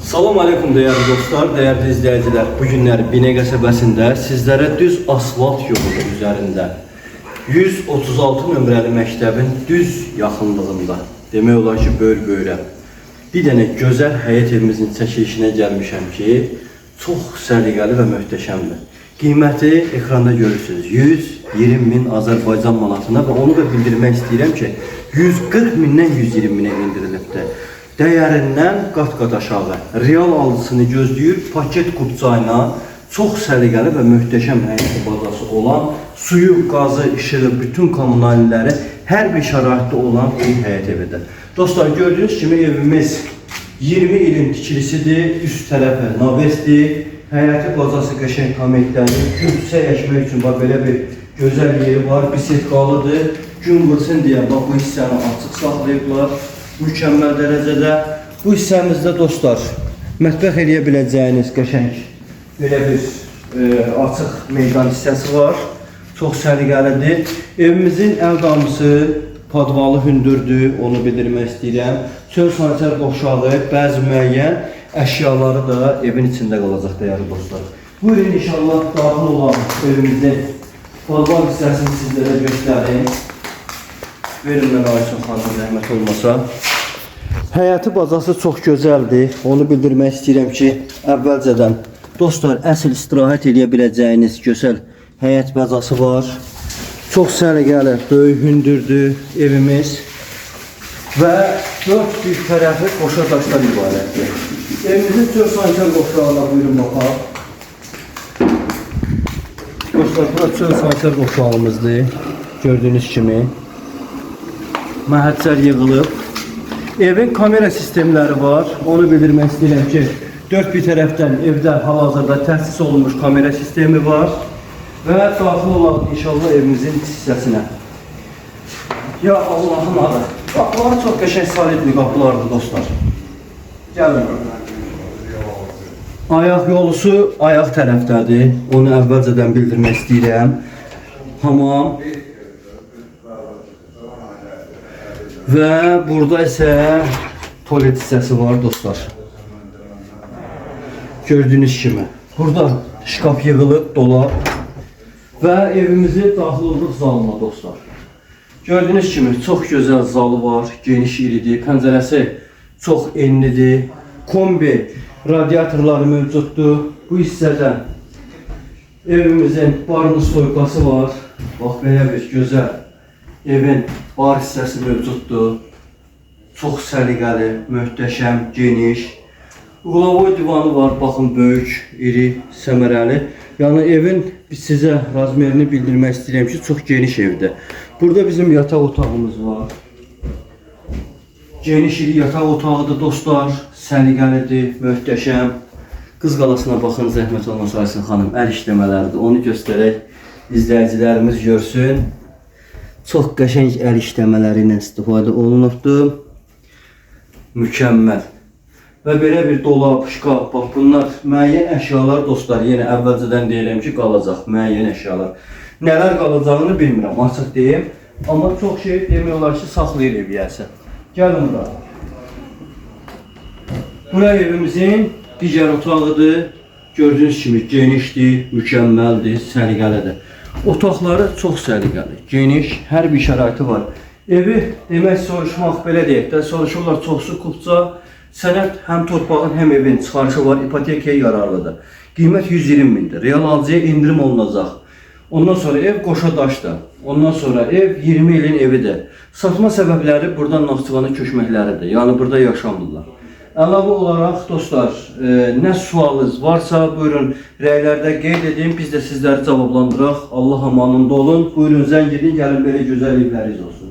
Salam aleykum değerli dostlar, değerli izleyiciler. Bugünler Binə qəsəbəsində sizlərə düz asfalt yolu üzərində 136 nömrəli məktəbin düz yaxınlığında demək olar ki, böyür-böyrə bir dənə gözəl həyət evimizin çəkilişinə gəlmişəm ki, çox səliqəli və möhtəşəmdir. Qiyməti ekranda görürsünüz. 120 min Azərbaycan manatına və onu da bildirmək istəyirəm ki, 140 mindən 120 minə indirilibdir. Dəyərindən qat-qat aşağı. Real alıcısını gözləyir, paket qubçayla çox səliqəli və möhtəşəm həyət bazası olan, suyu, qazı, işığı, bütün kommunalləri hər bir şəraitdə olan bir həyət evidir. Dostlar, gördüyünüz kimi evimiz 20 ilin tikilisidir, üst tərəfə navesdir, həyəti bazası qəşəng kommentləri, gürcüsə əkmək üçün belə bir gözəl yeri var, bisetkalıdır, gün vursun deyə bu hissəni açıq saxlayıblar. Mükəmməl dərəcədə. Bu hissəmizdə dostlar, mətbəx eləyə biləcəyiniz qəşəng belə bir açıq meydan hissəsi var. Çox səliqəlidir. Evimizin əl damısı, padvalı hündürdür, onu bildirmək istəyirəm. Çöl sanitar qoşağı, bəzi müəyyən əşyaları da evin içində qalacaq dəyərli dostlar. Buyurun inşallah daxil olan evimizin padval hissəsini sizlərə göstərim. Verin mən Aysun xanım, rəhmət olmasa. Həyəti bazası çox gözəldir. Onu bildirmək istəyirəm ki, əvvəlcədən dostlar, əsl istirahət edə biləcəyiniz gözəl həyət bazası var. Çox səliqəli, böyük hündürdür evimiz. Və 4 bir tərəfi qoşa daşlar ibarətdir. Evimizin çöl sanitar qoşağına buyurun baxaq. Dostlar, bura çöl sanitar qoşağımızdır. Gördüyünüz kimi. Məhəccər yığılıb. Evin kamera sistemləri var. Onu bildirmək istəyirəm ki, 4 bir tərəfdən evdə hal-hazırda təsis olunmuş kamera sistemi var. Və daxil olaq inşallah evimizin hissəsinə. Ya Allah'ın adı. Qapıları çox qəşəng solid bir qapılardır dostlar. Gəlin. Ayaq yolusu ayaq tərəfdədir. Onu əvvəlcədən bildirmək istəyirəm. Hamam. Və burada isə tualet hissəsi var dostlar. Gördüyünüz kimi. Burada şkaf yığılıb, dolab. Və evimizi daxil olduq zalına dostlar. Gördüyünüz kimi çox gözəl zalı var, geniş iridir, pəncərəsi çox enlidir. Kombi radiatorları mövcuddur. Bu hissədə evimizin barını soyqası var. Bax, belə bir gözəl evin bar hissəsi mövcuddur. Çox səliqəli, möhtəşəm, geniş. Uğlavoy divanı var, baxın, böyük, iri, səmərəli. Yəni evin sizə razmerini bildirmək istəyirəm ki, çox geniş evdir. Burada bizim yataq otağımız var. Geniş iri yataq otağıdır dostlar. Səliqəlidir, möhtəşəm. Qız qalasına baxın, zəhmət olmasa Aysun xanım, əl işləmələridir. Onu göstərək, izləyicilərimiz görsün. Çox qəşəng əl işləmələri ilə istifadə olunubdur. Mükəmməl. Və belə bir dolab, şkaf, bax, bunlar müəyyən əşyalar dostlar. Yenə əvvəlcədən deyirəm ki, qalacaq müəyyən əşyalar. Nələr qalacağını bilmirəm, açıq deyim. Amma çox şey demək olar ki, saxlayır eviyyəsi. Gəlin bura. Bura evimizin digər otağıdır. Gördüyünüz kimi genişdir, mükəmməldir, səliqəlidir. Otaqları çox səliqəli, geniş, hər bir şəraiti var. Evi demək soruşmaq belə deyək də, soruşurlar çoxsu qubca, sənəd həm torpağın, həm evin çıxarışı var, ipotekaya yararlıdır. Qiymət 120 mindir, real alıcıya indirim olunacaq. Ondan sonra ev qoşa daşdır, ondan sonra ev 20 ilin evidir. Satma səbəbləri buradan Naxçıvana köçməkləridir, yəni burada yaşamırlar. Əlavə olaraq dostlar, nə sualınız varsa buyurun rəylərdə qeyd edin, biz də sizləri cavablandıraq. Allah amanında olun. Buyurun zəng edin, gəlin belə gözəl evləriniz olsun.